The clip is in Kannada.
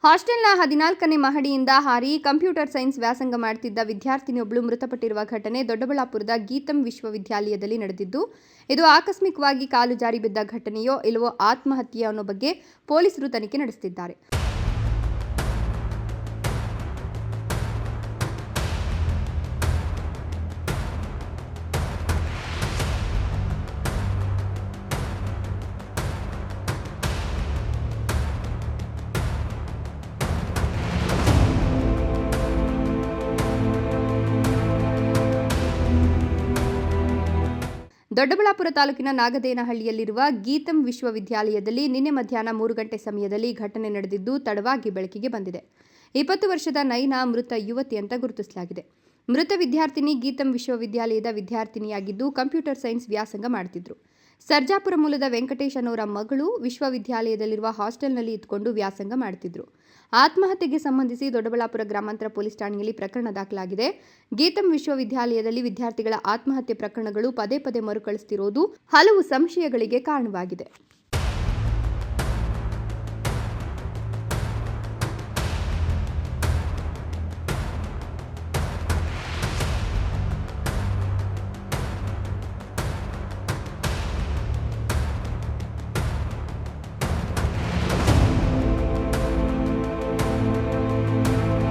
ಹಾಸ್ಟೆಲ್ನ 14ನೇ ಮಹಡಿಯಿಂದ ಹಾರಿ ಕಂಪ್ಯೂಟರ್ ಸೈನ್ಸ್ ವ್ಯಾಸಂಗ ಮಾಡುತ್ತಿದ್ದ ವಿದ್ಯಾರ್ಥಿನಿಯೊಬ್ಬಳು ಮೃತಪಟ್ಟಿರುವ ಘಟನೆ ದೊಡ್ಡಬಳ್ಳಾಪುರದ ಗೀತಂ ವಿಶ್ವವಿದ್ಯಾಲಯದಲ್ಲಿ ನಡೆದಿದ್ದು, ಇದು ಆಕಸ್ಮಿಕವಾಗಿ ಕಾಲು ಜಾರಿ ಬಿದ್ದ ಘಟನೆಯೋ ಇಲ್ಲವೋ ಆತ್ಮಹತ್ಯೆ ಅನ್ನೋ ಬಗ್ಗೆ ಪೊಲೀಸರು ತನಿಖೆ ನಡೆಸುತ್ತಿದ್ದಾರೆ. ದೊಡ್ಡಬಳ್ಳಾಪುರ ತಾಲೂಕಿನ ನಾಗದೇನಹಳ್ಳಿಯಲ್ಲಿರುವ ಗೀತಂ ವಿಶ್ವವಿದ್ಯಾಲಯದಲ್ಲಿ ನಿನ್ನೆ ಮಧ್ಯಾಹ್ನ 3 ಗಂಟೆ ಸಮಯದಲ್ಲಿ ಘಟನೆ ನಡೆದಿದ್ದು ತಡವಾಗಿ ಬೆಳಕಿಗೆ ಬಂದಿದೆ. 20 ವರ್ಷದ ನೈನಾ ಮೃತ ಯುವತಿ ಅಂತ ಗುರುತಿಸಲಾಗಿದೆ. ಮೃತ ವಿದ್ಯಾರ್ಥಿನಿ ಗೀತಂ ವಿಶ್ವವಿದ್ಯಾಲಯದ ವಿದ್ಯಾರ್ಥಿನಿಯಾಗಿದ್ದು ಕಂಪ್ಯೂಟರ್ ಸೈನ್ಸ್ ವ್ಯಾಸಂಗ ಮಾಡುತ್ತಿದ್ದರು. ಸರ್ಜಾಪುರ ಮೂಲದ ವೆಂಕಟೇಶ್ ಅನ್ನೋರ ಮಗಳು ವಿಶ್ವವಿದ್ಯಾಲಯದಲ್ಲಿರುವ ಹಾಸ್ಟೆಲ್ನಲ್ಲಿ ಇದ್ದುಕೊಂಡು ವ್ಯಾಸಂಗ ಮಾಡುತ್ತಿದ್ದರು. ಆತ್ಮಹತ್ಯೆಗೆ ಸಂಬಂಧಿಸಿ ದೊಡ್ಡಬಳ್ಳಾಪುರ ಗ್ರಾಮಾಂತರ ಪೊಲೀಸ್ ಠಾಣೆಯಲ್ಲಿ ಪ್ರಕರಣ ದಾಖಲಾಗಿದೆ. ಗೀತಂ ವಿಶ್ವವಿದ್ಯಾಲಯದಲ್ಲಿ ವಿದ್ಯಾರ್ಥಿಗಳ ಆತ್ಮಹತ್ಯೆ ಪ್ರಕರಣಗಳು ಪದೇ ಪದೇ ಮರುಕಳಿಸುತ್ತಿರುವುದು ಹಲವು ಸಂಶಯಗಳಿಗೆ ಕಾರಣವಾಗಿದೆ.